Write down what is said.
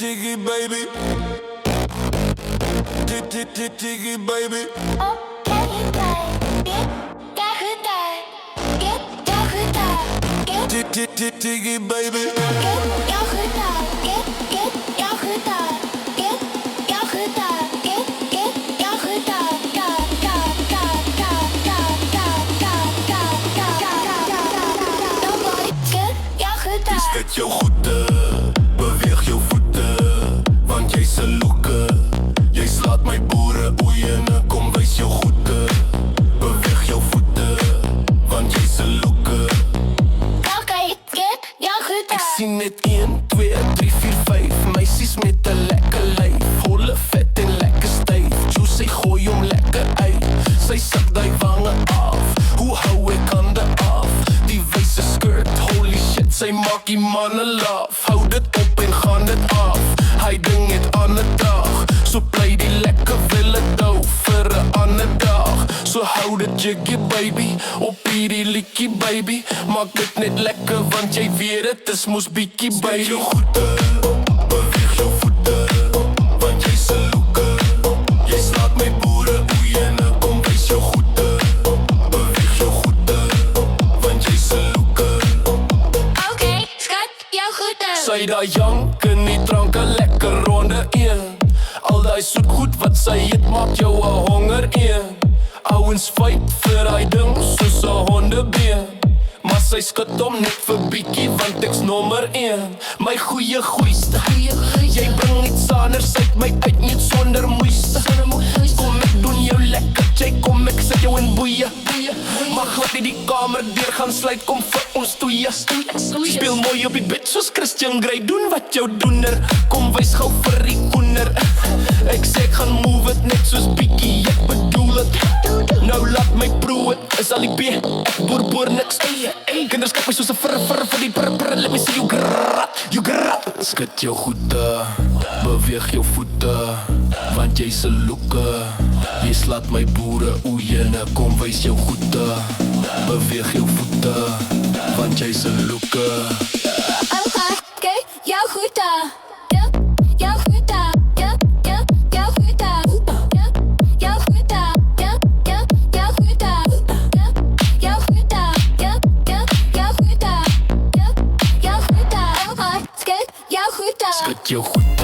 Jiggy baby. Jiggy baby. Jiggy baby. Is dit jou goede? Beweeg jou voete, want jy se loeke. Jy slaat my boere oeiene, kom wys jou goede. Beweeg jou voete, want jy se loeke. Ek sien net 1, 2, 3, 4, 5 meisies met 'n lekker lyf, volle vet en lekker styf. Juice, sy gooi hom lekker uit, sy sak die wange af. Hoe hou ek hande af? Die wyse skirt, holy shit, sy maak die manne laaf. Hou dit op en gaan dit af, hy ding het aan 'n dag. So bly die lekker wille dou vir 'n ander dag. So hou dit jiggy baby, op hierdie liedjie baby. Maak dit net lekker want jy weet dit is mos bietjie baby. Steek jou goede, beweeg jou voete, want jy se loeke. Jy slaat my boere oeiene, kom wys jou goede. Beweeg jou goede, want jy se loeke. Okay, skat, jou goede. Sy daai jank in die dranke lekker ronde 1. Al daai soet goed wat sy eet maak jou 'n honger 1. Ouens fight vir daai ding soos 'n hondebeen. Maar sy skud hom net vir bietjie want ek's nommer 1. My goeie goeiste, jy bring iets anders uit my uit net sonder moeiste. Kom ek doen jou lekker, jy kom ek sit jou in boeie. Maar glad nie die kamer deur gaan sluit, kom vir ons toeie. Speel mooi op die bed soos Christian Grey, doen wat jou doener. Kom wys gou vir die koener. Ek sê ek gaan move it net soos bietjie, ek bedoel het. Nou laat my proe het, is al die B, ek boer niks. Kinders kyk my soos 'n vir die prr, let me see you grat. Skud jou goede, beweeg jou voete, want jy se loeke. Jy slaat my boere oeiene, kom wys jou goede. Beweeg jou voete, want jy se loeke. Okay, jou goede. Jou goede. Jou goede. Jou goede. Jou goede. Jou goede. Jou goede. Jou goede. Jou goede. Skud jou goede.